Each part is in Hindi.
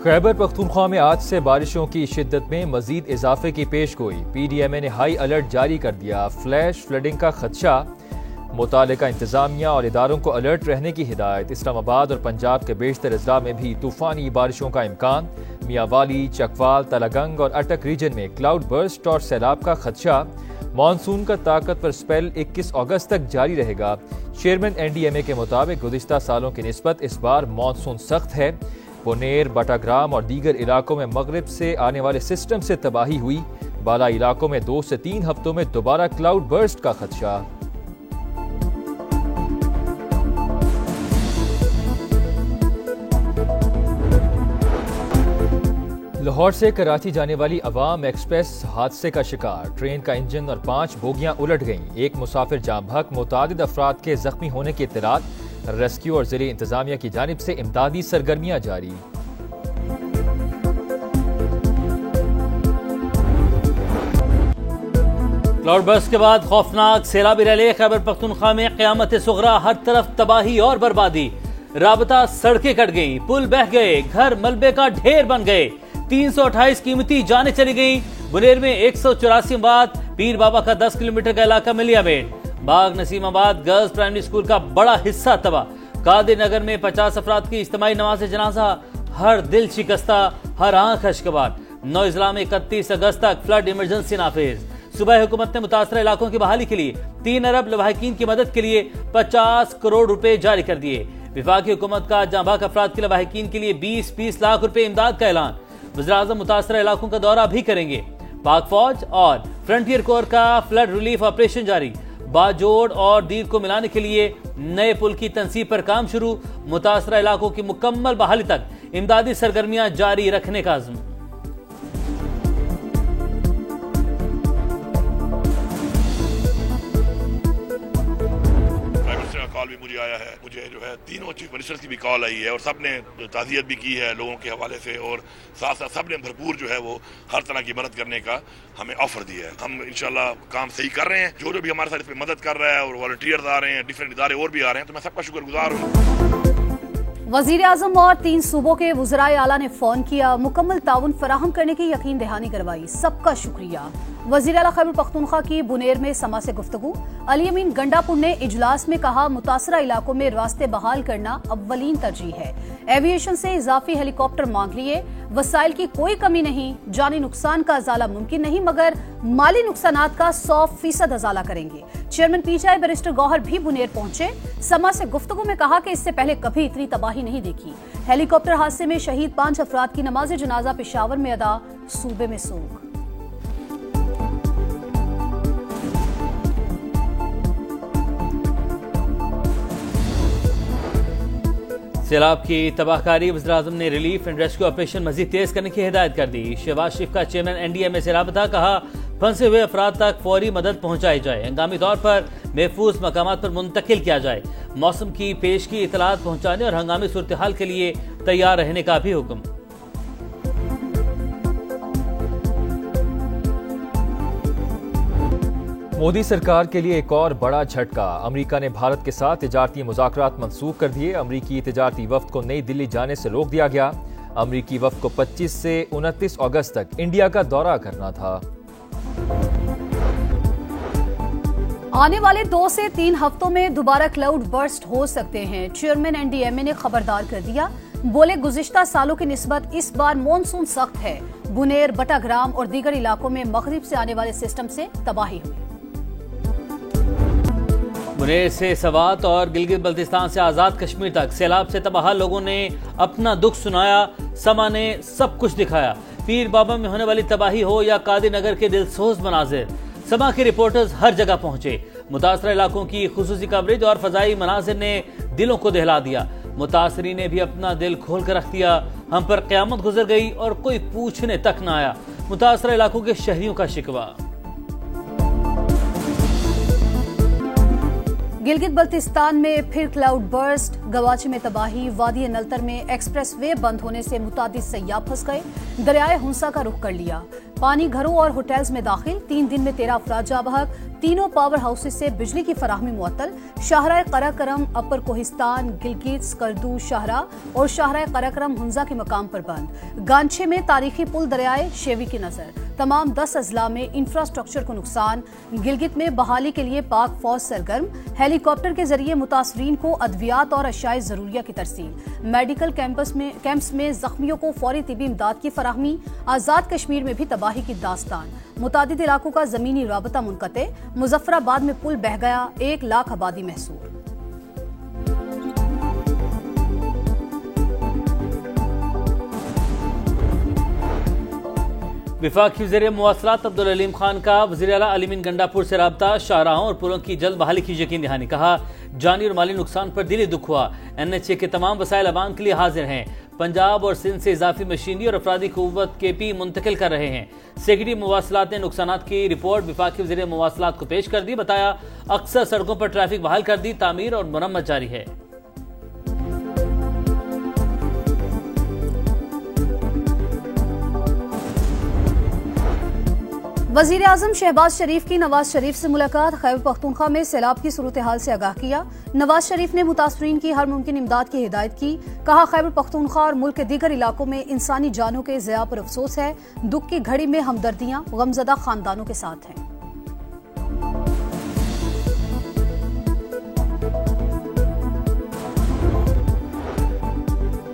खैबर पख्तूनख्वा में आज से बारिशों की शिद्दत में मजीद इजाफे की पेशगोई। PDMA ने हाई अलर्ट जारी कर दिया। फ्लैश फ्लडिंग का खदशा, मुतालिका इंतजामिया और इदारों को अलर्ट रहने की हिदायत। इस्लामाबाद और पंजाब के बेशतर अजला में भी तूफानी बारिशों का इम्कान। मियांवाली, चकवाल, तलागंग और अटक रीजन में क्लाउड बर्स्ट और सैलाब का खदशा। मानसून का ताकतवर स्पेल 21 अगस्त तक जारी रहेगा। चेयरमैन NDMA के मुताबिक गुज़िश्ता सालों की निस्बत इस बार मानसून सख्त है। पुनेर, बटाग्राम और दीगर इलाकों में मगरिब से आने वाले सिस्टम से तबाही हुई। बाला इलाकों में 2 से 3 हफ्तों में दोबारा क्लाउड बर्स्ट का खदशा। लाहौर से कराची जाने वाली अवाम एक्सप्रेस हादसे का शिकार। ट्रेन का इंजन और 5 बोगियां उलट गईं। एक मुसाफिर जाम बहक, मुतादिद अफराद के जख्मी होने की इत्तलात। रेस्क्यू और ज़िले इंतजामिया की जानिब से इमदादी सरगर्मियां जारी। क्लाउड बर्स्ट के बाद खौफनाक सैलाबी रैली। खैबर पख्तूनख्वा में क़यामत सुगरा, हर तरफ तबाही और बर्बादी। राबता सड़कें कट गईं, पुल बह गए, घर मलबे का ढेर बन गए। 328 कीमती जानें चली गईं। बुनेर में 184 अमवात। पीर बाबा का 10 किलोमीटर का इलाका मिलियामेट। बाग नसीमाबाद गर्ल्स प्राइमरी स्कूल का बड़ा हिस्सा तबाह। कादिर नगर में 50 अफराद की इज्तिमाई नमाज जनाजा। हर दिल शिकस्ता, हर आंख अश्कबार। 9 अजला में 31 अगस्त तक फ्लड इमरजेंसी नाफिज। सूबाई हुकूमत ने मुतासरा इलाकों की बहाली के लिए 3 अरब लवाहिकीन की मदद के लिए 50 करोड़ रुपए जारी कर दिए। विफाकी हुकूमत का जांबाक अफराद के लवाहिकीन के लिए 20-20 लाख रुपए इमदाद का ऐलान। वज़ीर-ए-आज़म मुतासरा इलाकों का दौरा भी करेंगे। पाक फौज और फ्रंटियर कोर का फ्लड रिलीफ ऑपरेशन जारी। बाजोड़ और दीर को मिलाने के लिए नए पुल की तनसीब पर काम शुरू। मुतासरा इलाकों की मुकम्मल बहाली तक इमदादी सरगर्मियां जारी रखने का अज़्म। कॉल भी मुझे आया है, मुझे जो है तीनों चीफ मिनिस्टर्स की भी कॉल आई है और सबने ताज़ियत भी की है लोगों के हवाले से, और साथ साथ सबने भरपूर जो है वो हर तरह की मदद करने का हमें ऑफर दिया है। हम इंशाल्लाह काम सही कर रहे हैं। जो जो भी हमारे साथ इस पे मदद कर रहा है और वॉलंटियर्स आ रहे हैं, डिफरेंट इदारे और भी आ रहे हैं, तो मैं सबका शुक्रगुजार हूँ। वज़ीर-ए-आज़म और 3 सूबों के वज़राए आला ने फोन किया, मुकम्मल ताउन फराहम करने की यकीन दहानी करवाई। सबका शुक्रिया। वज़ीर आला खैबर पख्तूनख्वा की बुनेर में समा से गुफ्तगू। अली अमीन गंडापुर ने इजलास में कहा, मुतासरा इलाकों में रास्ते बहाल करना अव्वलीन तरजीह है। एविएशन से इजाफी हेलीकॉप्टर मांग लिए। वसाइल की कोई कमी नहीं। जानी नुकसान का अजाला मुमकिन नहीं, मगर माली नुकसानात का 100% अजाला करेंगे। चेयरमैन PTI बैरिस्टर गौहर भी बुनेर पहुंचे। समा से गुफ्तगू में कहा कि इससे पहले कभी इतनी तबाही नहीं देखी। हेलीकॉप्टर हादसे में शहीद 5 अफराद की नमाज जनाजा पेशावर में अदा। सूबे में सोग। सैलाब की तबाहकारी। वज़ीर-ए-आज़म ने रिलीफ एंड रेस्क्यू ऑपरेशन मजीद तेज करने की हिदायत कर दी। शहबाज शरीफ का चेयरमैन NDMA से राबता। कहा, फंसे हुए अफराद तक फौरी मदद पहुंचाई जाए। हंगामी तौर पर महफूज मकामात पर मुंतकिल किया जाए। मौसम की पेश की इतलात पहुंचाने और हंगामी सूरत हाल के लिए तैयार रहने का भी हुक्म। मोदी सरकार के लिए एक और बड़ा झटका। अमेरिका ने भारत के साथ तिजारती मुज़ाकरात मंसूख कर दिए। अमेरिकी तिजारती वफ्द को नई दिल्ली जाने से रोक दिया गया। अमेरिकी वफ्द को 25 से 29 अगस्त तक इंडिया का दौरा करना था। आने वाले 2 से 3 हफ्तों में दोबारा क्लाउड बर्स्ट हो सकते हैं। चेयरमैन NDMA ने खबरदार कर दिया। बोले, गुज़िश्ता सालों की निस्बत इस बार मॉनसून सख्त है। बुनेर, बटाग्राम और दीगर इलाकों में मगरिब से आने वाले सिस्टम से तबाही हुई। बुनेर से सवात और गिलगित बल्तिस्तान से आज़ाद कश्मीर तक सैलाब से तबाह लोगों ने अपना दुख सुनाया। समा ने सब कुछ दिखाया। पीर बाबा में होने वाली तबाही हो या कादिर नगर के दिलसोज मनाजिर, समा के रिपोर्टर्स हर जगह पहुंचे। मुतासरा इलाकों की खुसूसी कवरेज और फजाई मनाजिर ने दिलों को दहला दिया। मुतासरी ने भी अपना दिल खोल कर रख दिया। हम पर क़यामत गुजर गई और कोई पूछने तक न आया। मुतासरा इलाकों के शहरियों का शिकवा। गिलगित बल्तिस्तान में फिर क्लाउड बर्स्ट, गवाची में तबाही, वादी नलतर में एक्सप्रेस वे बंद होने से मुतादिद सयाह फंस गए, दरियाए हुंसा का रुख कर लिया। पानी घरों और होटल्स में दाखिल, 3 दिन में 13 अफराद जाँ बहक, तीनों पावर हाउसेस से बिजली की फराहमी मुअत्तल। शाहराए कराकरम, अपर कोहिस्तान, गिलगित, स्कर्दू, शाहरा और शाहराए कराकरम हुंजा के मकाम पर बंद। गांछे में तारीखी पुल दरियाए शेवी की नजर। तमाम 10 अजला में इंफ्रास्ट्रक्चर को नुकसान। गिलगित में बहाली के लिए पाक फौज सरगर्म, हेलीकॉप्टर के जरिए मुतासरीन को अद्वियात और अशाए जरूरिया की तरसील। मेडिकल कैंप्स में जख्मियों को फौरी तिबी इमदाद की फराहमी। आजाद कश्मीर में भी तबाही की दास्तान, मुतादिद इलाकों का जमीनी राबता मुनक़ते। मुजफ्फराबाद में पुल बह गया, 1 लाख आबादी महसूर। वफाकी वज़ीर मवासलात अब्दुल अलीम खान का वज़ीर आला अलीमीन गंडापुर से राबता, शाहराहों और पुलों की जल्द बहाली की यकीन दहानी। कहा, जानी और माली नुकसान पर दिली दुख हुआ। NHA के तमाम वसाइल अवाम के लिए हाजिर हैं। पंजाब और सिंध से इजाफी मशीनरी और अफरादी क़ुव्वत KP मुंतकिल कर रहे हैं। सेक्रेटरी मवासलात ने नुकसानात की रिपोर्ट वफाकी वज़ीर मवासलात को पेश कर दी। बताया, अक्सर सड़कों पर ट्रैफिक बहाल कर दी, तामीर और मरम्मत जारी है। वजीर आजम शहबाज शरीफ की नवाज शरीफ से मुलाकात। खैबर पख्तूनख्वा में सैलाब की सूरत हाल से आगाह किया। नवाज शरीफ ने मुतासरीन की हर मुमकिन इमदाद की हिदायत की। कहा, खैबर पख्तूनख्वा और मुल्क के दीगर इलाकों में इंसानी जानों के ज़िया पर अफसोस है। दुख की घड़ी में हमदर्दियां गमजदा खानदानों के साथ हैं।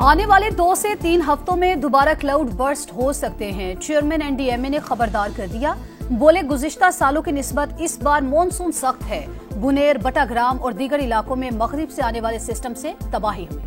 आने वाले 2 से 3 हफ्तों में दोबारा क्लाउड बर्स्ट हो सकते हैं। चेयरमैन NDMA ने खबरदार कर दिया। बोले, गुज़िश्ता सालों की निस्बत इस बार मॉनसून सख्त है। बुनेर, बटाग्राम और दीगर इलाकों में मगरिब से आने वाले सिस्टम से तबाही हुई।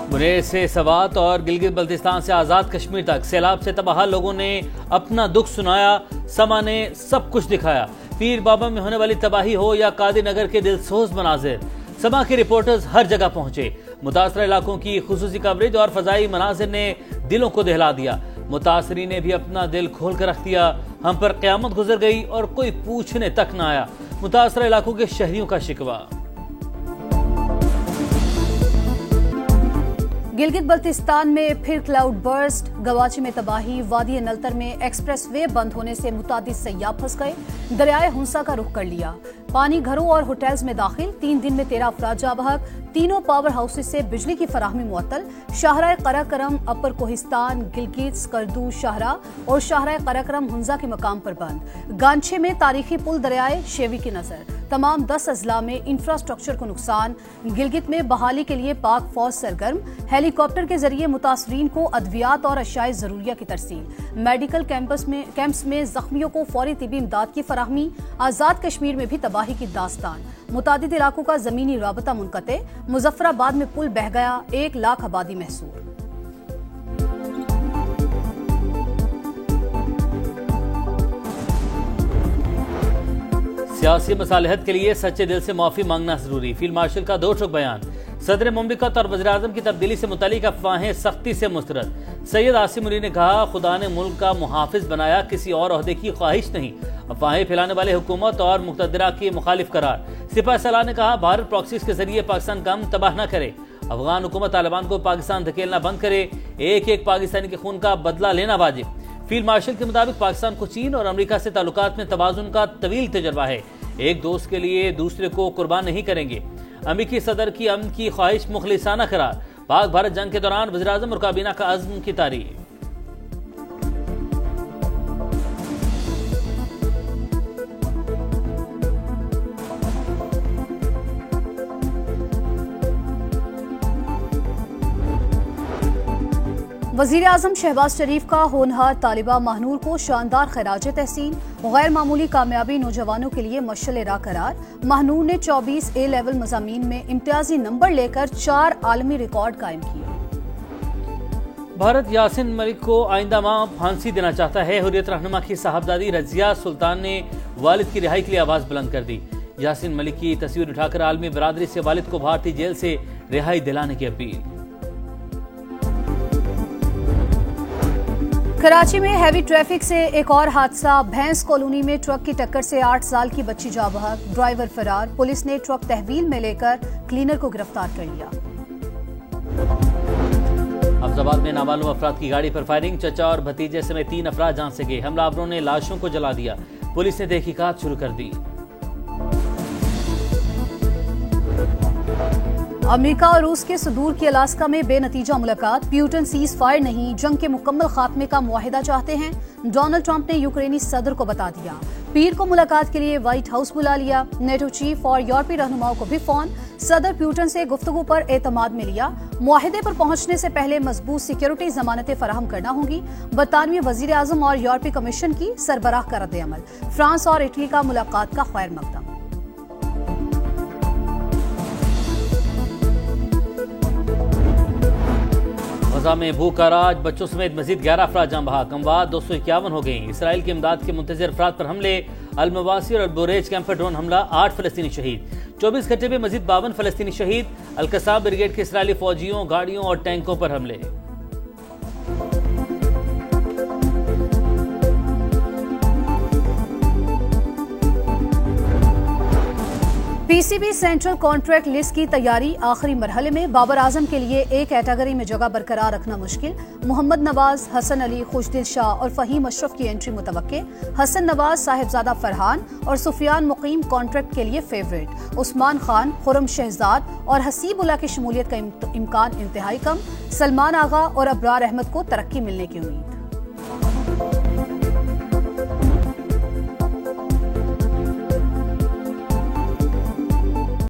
बुनेर से सवात और गिलगित बल्तिस्तान से आजाद कश्मीर तक सैलाब से तबाह लोगों ने अपना दुख सुनाया। समा ने सब कुछ दिखाया। पीर बाबा में होने वाली तबाही हो या कादीनगर के दिलसोज मनाजिर, समा के रिपोर्टर्स हर जगह पहुंचे। मुतासरा इलाकों की खुसूसी कवरेज और फजाई मनाजिर ने दिलों को दहला दिया। मुतासरी ने भी अपना दिल खोल कर रख दिया। हम पर क़यामत गुजर गई और कोई पूछने तक न आया। मुतासरा इलाकों के शहरियों का शिकवा। गिलगित बल्तिस्तान में फिर क्लाउड बर्स्ट, गवाची में तबाही, वादी नलतर में एक्सप्रेस वे बंद होने से मुतादिद सयाह फंस गए, दरियाए हुंसा का रुख कर लिया। पानी घरों और होटल्स में दाखिल, 3 दिन में 13 अफराद जाँ बहक, तीनों पावर हाउसेस से बिजली की फराहमी मुअत्तल। शाहराए कराकरम, अपर कोहिस्तान, गिलगित, स्कर्दू, शाहरा और शाहराए कराकरम हुंजा के मकाम पर बंद। गांछे में तारीखी पुल दरियाए शेवी की नजर। तमाम 10 अजला में इंफ्रास्ट्रक्चर को नुकसान। गिलगित में बहाली के लिए पाक फौज सरगर्म, हेलीकॉप्टर के जरिए मुतासरीन को अद्वियात और अशाए जरूरिया की तरसील। मेडिकल कैंप्स में जख्मियों को फौरी तिबी इमदाद की फराहमी। आजाद कश्मीर में भी तबाही की दास्तान, मुतादिद इलाकों का जमीनी राबता मुनक़ते। मुजफ्फराबाद में पुल बह गया, 1 लाख आबादी महसूर। सियासी मसालहत के लिए सच्चे दिल से माफी मांगना जरूरी। फील्ड मार्शल का 2 टूक बयान। सदर मुमलिकत और वज़ीर आज़म की तब्दीली से मुतालिक अफवाहें सख्ती से मुस्तरद। सैयद आसिम अली ने कहा, खुदा ने मुल्क का मुहाफिज बनाया, किसी और ओहदे की ख्वाहिश नहीं। अफवाहें फैलाने वाले हुकूमत और मुक़तदरा के मुखालिफ करार। सिपा सलाह ने कहा, भारत प्रॉक्सीज के जरिए पाकिस्तान का अमन तबाह न करे। अफगान हुकूमत तालिबान को पाकिस्तान धकेलना बंद करे। एक पाकिस्तानी के खून का बदला लेना वाजिब। फील्ड मार्शल के मुताबिक पाकिस्तान को चीन और अमेरिका से ताल्लुकात में तवाज़ुन का तवील तजर्बा है। एक दोस्त के लिए दूसरे को कुर्बान नहीं करेंगे। अमेरिकी सदर की अमन की ख्वाहिश मुखलिसाना करार। पाक भारत जंग के दौरान वज़ीर आज़म और काबीना का अज़्म की तारीफ। वज़ीर आज़म शहबाज शरीफ का होनहार तालिबा महानूर को शानदार खैराज तहसीन। गैर मामूली कामयाबी नौजवानों के लिए मशअल राह करार। महानूर ने 24 A लेवल मज़ामीन में इम्तियाजी नंबर लेकर 4 आलमी रिकॉर्ड कायम किए। भारत यासिन मलिक को आइंदा माह फांसी देना चाहता है। हुर्रियत रहनुमा की साहबजादी रजिया सुल्तान ने वालिद की रिहाई के लिए आवाज बुलंद कर दी। यासिन मलिक की तस्वीर उठाकर आलमी बरादरी से वालिद को भारतीय जेल से रिहाई दिलाने की अपील। कराची में हैवी ट्रैफिक से एक और हादसा। भैंस कॉलोनी में ट्रक की टक्कर से 8 साल की बच्ची जाँ बहक, ड्राइवर फरार। पुलिस ने ट्रक तहवील में लेकर क्लीनर को गिरफ्तार कर लिया। अफजाबाद में नामालूम अफराद की गाड़ी पर फायरिंग, चचा और भतीजे समेत 3 अफराद जान से गए। हमलावरों ने लाशों को जला दिया। पुलिस ने तहकीकात शुरू कर दी। अमेरिका और रूस के सुदूर के अलास्का में बेनतीजा मुलाकात। प्यूटन सीज फायर नहीं, जंग के मुकम्मल खात्मे का मुआहिदा चाहते हैं। डोनाल्ड ट्रंप ने यूक्रेनी सदर को बता दिया। पीर को मुलाकात के लिए व्हाइट हाउस बुला लिया। नेटो चीफ और यूरोपीय रहनुमाओं को भी फोन। सदर प्यूटन से गुफ्तगू पर एतमाद में लिया। मुआहिदे पर पहुंचने से पहले मजबूत सिक्योरिटी जमानतें फराहम करना होंगी। बरतानवी वजीर आजम और यूरोपीय कमीशन की सरबराह का रद्द-ए-अमल। फ्रांस और इटली का मुलाकात का खैर मकदम। गजा में भूख का राज, बच्चों समेत मजीद 11 अफराद जाँ बहक। अमवात 251 हो गई। इसराइल की इमदाद के मुंतज़िर अफराद पर हमले। अल-मवासी और अल-बुरेज कैंप पर ड्रोन हमला, 8 फलस्तीनी शहीद। 24 घंटे में मजीद 52 फलस्तीनी शहीद। अल-कसाम ब्रिगेड के इसराइली फौजियों, गाड़ियों और टैंकों पर हमले। पीसीबी सेंट्रल कॉन्ट्रैक्ट लिस्ट की तैयारी आखिरी मरहले में। बाबर आजम के लिए एक कैटेगरी में जगह बरकरार रखना मुश्किल। मोहम्मद नवाज, हसन अली, खुशदिल शाह और फहीम अशरफ की एंट्री मुतवक्के। हसन नवाज, साहिबजादा फरहान और सुफियान मुकीम कॉन्ट्रैक्ट के लिए फेवरेट। उस्मान खान, खुरम शहजाद और हसीबुल्ला की शमूलियत का इम्कान इंतहाई कम। सलमान आगा और अबरार अहमद को तरक्की मिलने की उम्मीद।